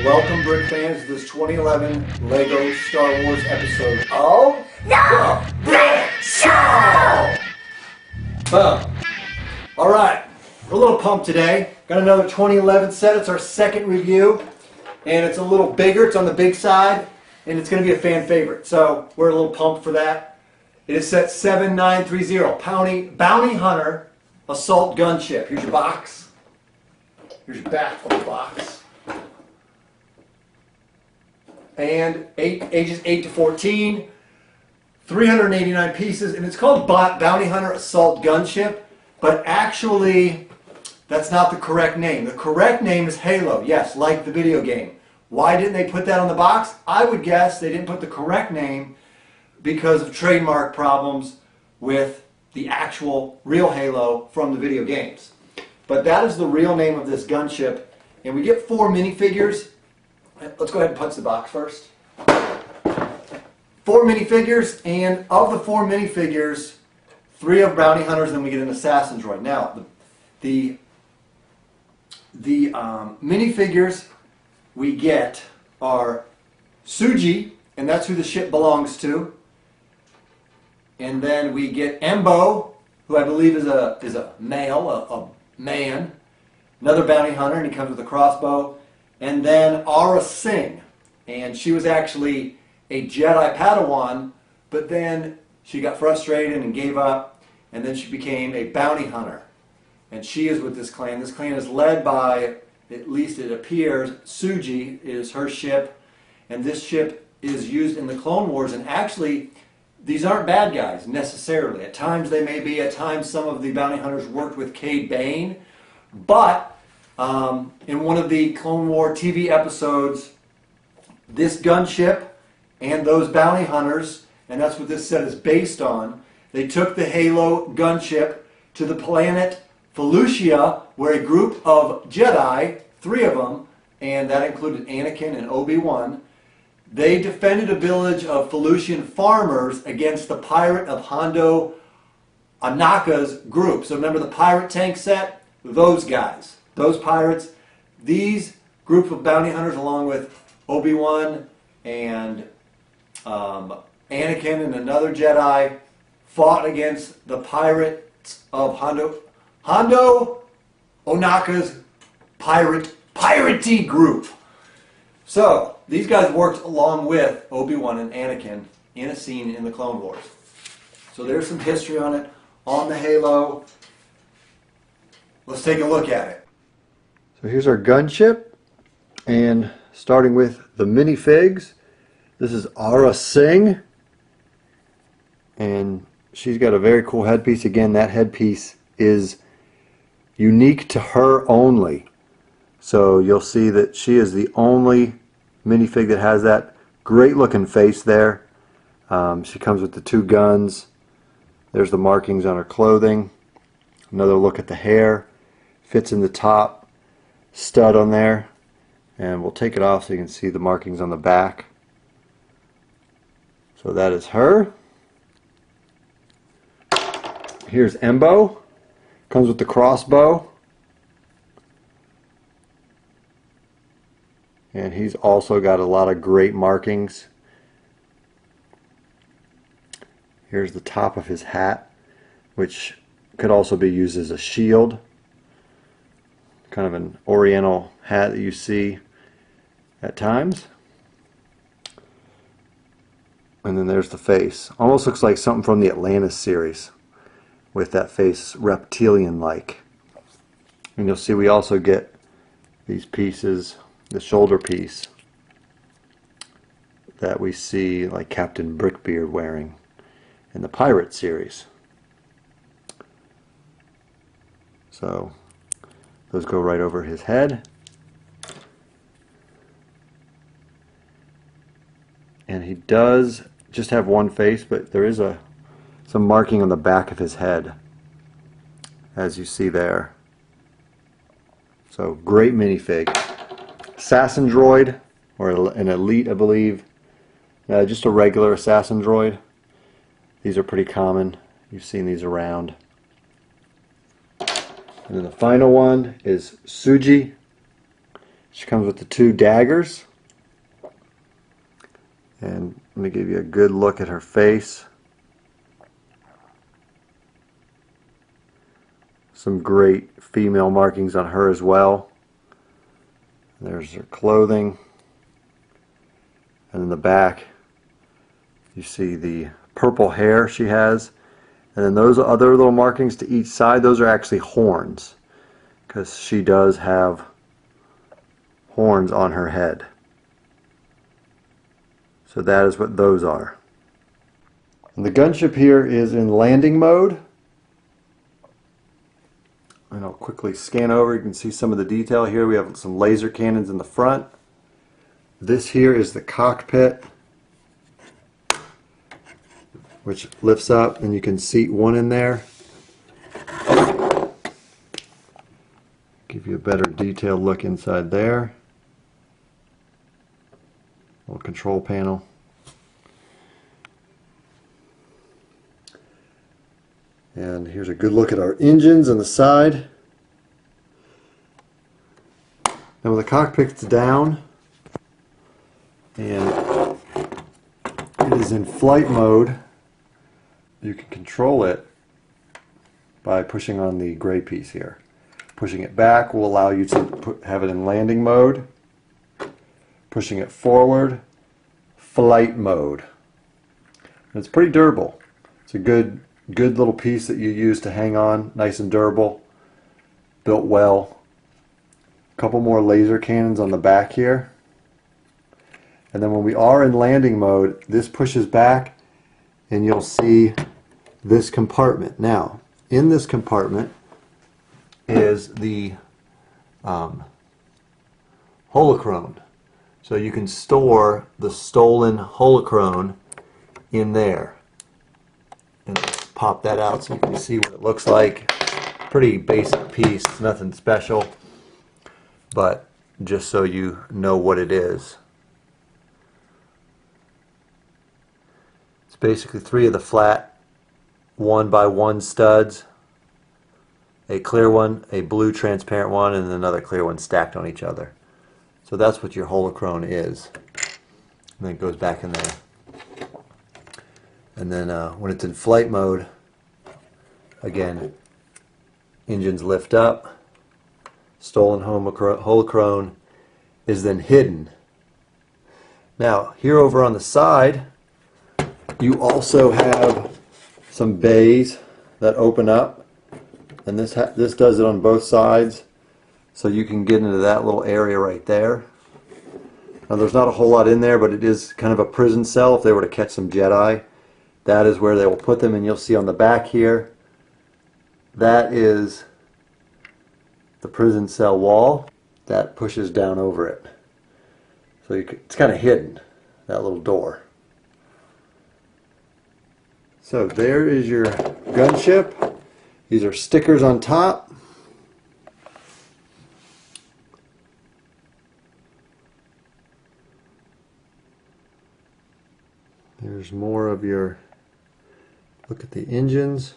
Welcome, Brick fans, to this 2011 LEGO Star Wars episode of The Brick Show! Alright, we're a little pumped today. Got another 2011 set. It's our second review, and it's a little bigger. It's on the big side, and it's going to be a fan favorite. So we're a little pumped for that. It is set 7930, Bounty Hunter Assault Gunship. Here's your box. Here's your back of the box. And ages 8 to 14, 389 pieces, and it's called Bounty Hunter Assault Gunship, but actually that's not the correct name. The correct name is Halo, yes, like the video game. Why didn't they put that on the box? I would guess they didn't put the correct name because of trademark problems with the actual real Halo from the video games. But that is the real name of this gunship, and we get 4 minifigures. Let's go ahead and punch the box first. 4 minifigures, and of the 4 minifigures, 3 are bounty hunters, and then we get an assassin droid. Now, the minifigures we get are Suji, and that's who the ship belongs to. And then we get Embo, who I believe is a male, a man, another bounty hunter, and he comes with a crossbow. And then Aura Singh, and she was actually a Jedi Padawan, but then she got frustrated and gave up, and then she became a bounty hunter. And she is with this clan. This clan is led by, at least it appears, Suji is her ship, and this ship is used in the Clone Wars. And actually, these aren't bad guys necessarily. At times they may be. At times some of the bounty hunters worked with Cade Bane, but in one of the Clone War TV episodes, this gunship and those bounty hunters, and that's what this set is based on, they took the Halo gunship to the planet Felucia, where a group of Jedi, 3 of them, and that included Anakin and Obi-Wan, they defended a village of Felucian farmers against the pirate of Hondo Ohnaka's group. So remember the pirate tank set? Those guys. Those pirates, these group of bounty hunters, along with Obi-Wan and Anakin and another Jedi, fought against the pirates of Hondo Ohnaka's piratey group. So these guys worked along with Obi-Wan and Anakin in a scene in the Clone Wars. So there's some history on it, on the Halo. Let's take a look at it. So here's our gunship, and starting with the minifigs, this is Aura Singh, and she's got a very cool headpiece. Again, that headpiece is unique to her only. So you'll see that she is the only minifig that has that great looking face there. She comes with the 2 guns. There's the markings on her clothing. Another look at the hair. Fits in the top stud on there, and we'll take it off so you can see the markings on the back. So that is her. Here's Embo. Comes with the crossbow, and he's also got a lot of great markings. Here's the top of his hat, which could also be used as a shield. Kind of an oriental hat that you see at times. And then there's the face. Almost looks like something from the Atlantis series, with that face reptilian-like. And you'll see we also get these pieces, the shoulder piece that we see like Captain Brickbeard wearing in the Pirate series. So those go right over his head. And he does just have one face, but there is some marking on the back of his head, as you see there. So great minifig. Assassin droid, or an elite, I believe. Just a regular assassin droid. These are pretty common. You've seen these around. And then the final one is Suji. She comes with the 2 daggers. And let me give you a good look at her face. Some great female markings on her as well. There's her clothing. And in the back, you see the purple hair she has. And then those other little markings to each side, those are actually horns, because she does have horns on her head. So that is what those are. And the gunship here is in landing mode. And I'll quickly scan over. You can see some of the detail here. We have some laser cannons in the front. This here is the cockpit, which lifts up and you can seat one in there. Give you a better detailed look inside there. Little control panel. And here's a good look at our engines on the side. Now when the cockpit's down and it is in flight mode, you can control it by pushing on the gray piece here. Pushing it back will allow you to have it in landing mode. Pushing it forward, flight mode. And it's pretty durable. It's a good little piece that you use to hang on, nice and durable, built well. A couple more laser cannons on the back here. And then when we are in landing mode, this pushes back and you'll see this compartment. Now, in this compartment is the holochrome. So you can store the stolen holochrome in there. And pop that out so you can see what it looks like. Pretty basic piece, nothing special, but just so you know what it is. It's basically 3 of the flat 1x1 studs, a clear one, a blue transparent one, and another clear one stacked on each other. So that's what your holochrome is. And then it goes back in there. And then when it's in flight mode, again, engines lift up, stolen holochrome is then hidden. Now, here over on the side, you also have some bays that open up, and this does it on both sides, so you can get into that little area right there. Now, there's not a whole lot in there, but it is kind of a prison cell if they were to catch some Jedi. That is where they will put them, and you'll see on the back here, that is the prison cell wall that pushes down over it. So it's kind of hidden, that little door. So there is your gunship. These are stickers on top. There's more of your look at the engines,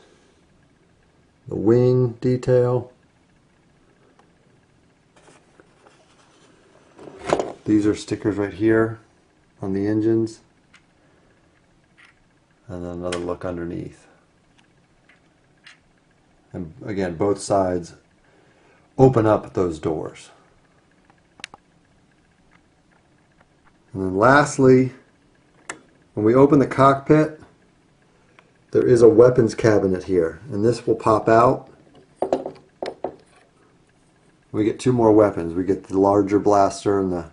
the wing detail. These are stickers right here on the engines. And then another look underneath. And again, both sides open up those doors. And then lastly, when we open the cockpit, there is a weapons cabinet here, and this will pop out. We get 2 more weapons. We get the larger blaster and the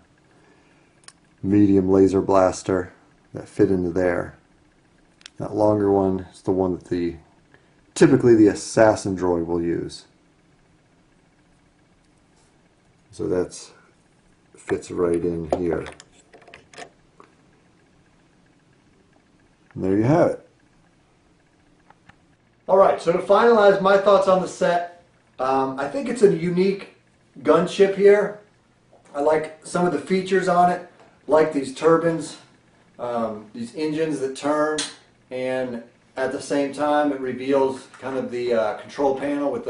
medium laser blaster that fit into there. That longer one is the one that typically the assassin droid will use. So that fits right in here. And there you have it. Alright, so to finalize my thoughts on the set, I think it's a unique gunship here. I like some of the features on it, like these turbines, these engines that turn, and at the same time it reveals kind of the control panel with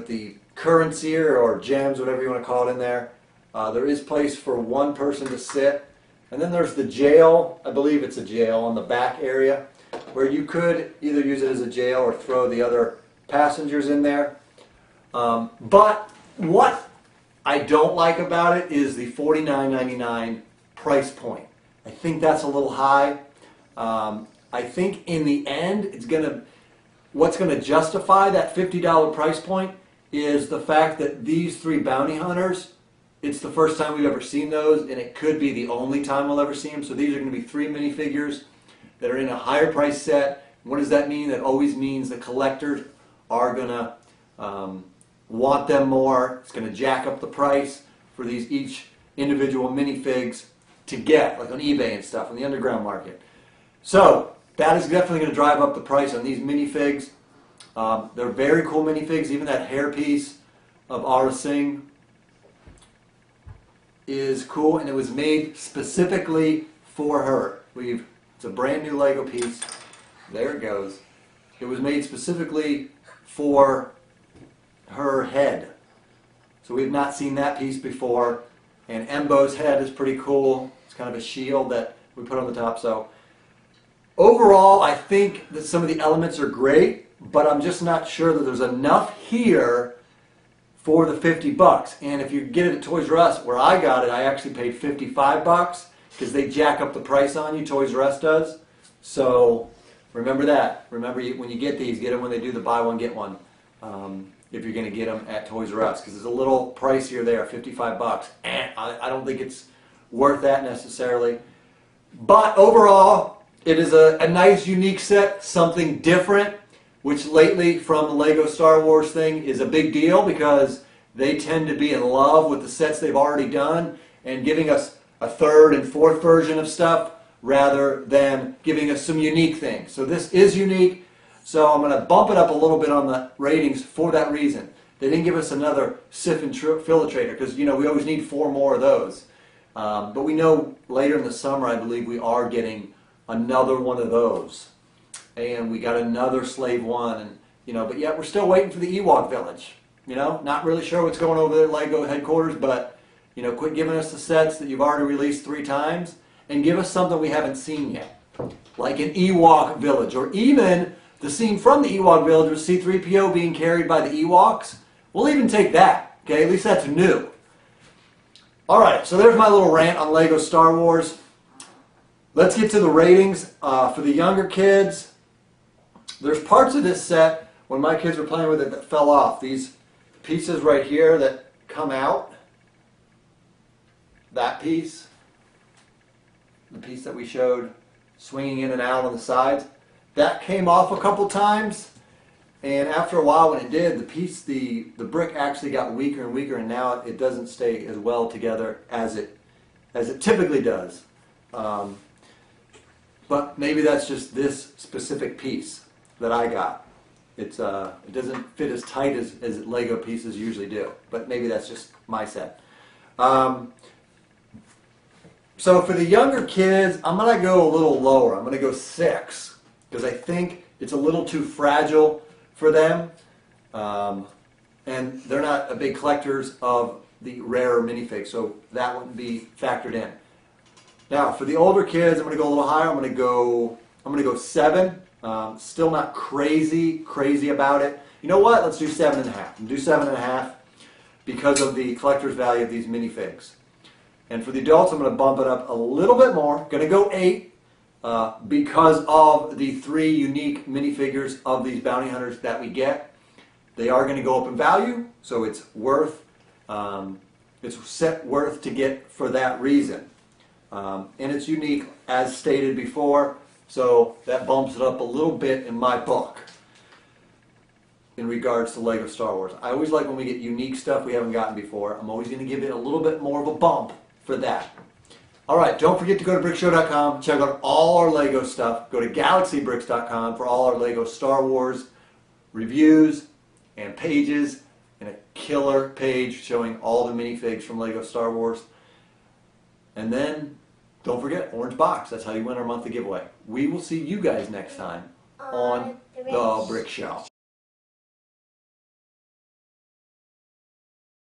the currents here, or gems, whatever you want to call it in there. There is place for one person to sit. And then there's the jail, I believe it's a jail, on the back area, where you could either use it as a jail or throw the other passengers in there. But what I don't like about it is the $49.99 price point. I think that's a little high. I think in the end, what's going to justify that $50 price point is the fact that these three bounty hunters, it's the first time we've ever seen those, and it could be the only time we'll ever see them. So these are going to be three minifigures that are in a higher price set. What does that mean? That always means the collectors are going to want them more. It's going to jack up the price for these each individual minifigs to get, like on eBay and stuff, on the underground market. So that is definitely going to drive up the price on these minifigs. They're very cool minifigs. Even that hairpiece of Aura Singh is cool, and it was made specifically for her. It's a brand new Lego piece. There it goes. It was made specifically for her head. So we've not seen that piece before. And Embo's head is pretty cool. It's kind of a shield that we put on the top. So overall, I think that some of the elements are great, but I'm just not sure that there's enough here for the $50. And if you get it at Toys R Us, where I got it, I actually paid $55 because they jack up the price on you. Toys R Us does. So remember that. Remember, when you get these, get them when they do the buy one get one. If you're going to get them at Toys R Us, because it's a little pricier there, $55. I don't think it's worth that necessarily. But overall, it is a nice, unique set, something different, which lately from the Lego Star Wars thing is a big deal because they tend to be in love with the sets they've already done and giving us a third and fourth version of stuff rather than giving us some unique things. So this is unique. So I'm going to bump it up a little bit on the ratings for that reason. They didn't give us another Sif and Filatrator because, we always need 4 more of those. But we know later in the summer, I believe, we are getting another one of those. And we got another Slave One. And, but yet we're still waiting for the Ewok Village. Not really sure what's going over there at Lego headquarters, but, quit giving us the sets that you've already released 3 times and give us something we haven't seen yet. Like an Ewok Village, or even the scene from the Ewok Village with C-3PO being carried by the Ewoks. We'll even take that. Okay, at least that's new. Alright, so there's my little rant on Lego Star Wars. Let's get to the ratings. For the younger kids, there's parts of this set, when my kids were playing with it, that fell off. These pieces right here that come out, that piece, the piece that we showed swinging in and out on the sides, that came off a couple times, and after a while when it did, the brick actually got weaker and weaker, and now it doesn't stay as well together as it typically does. But maybe that's just this specific piece that I got. It doesn't fit as tight as Lego pieces usually do, but maybe that's just my set. So for the younger kids, I'm going to go a little lower. I'm going to go 6. Because I think it's a little too fragile for them. And they're not big collectors of the rarer minifigs, so that wouldn't be factored in. Now, for the older kids, I'm going to go a little higher. I'm going to go 7. Still not crazy about it. You know what? Let's do 7.5. Do 7.5 because of the collector's value of these minifigs. And for the adults, I'm going to bump it up a little bit more. Going to go 8. Because of the 3 unique minifigures of these bounty hunters that we get. They are going to go up in value, so it's worth, it's set worth to get for that reason. And it's unique, as stated before, so that bumps it up a little bit in my book in regards to Lego Star Wars. I always like when we get unique stuff we haven't gotten before. I'm always going to give it a little bit more of a bump for that. Alright, don't forget to go to brickshow.com, check out all our Lego stuff. Go to galaxybricks.com for all our Lego Star Wars reviews and pages, and a killer page showing all the minifigs from Lego Star Wars. And then, don't forget, Orange Box. That's how you win our monthly giveaway. We will see you guys next time on The Brick Show.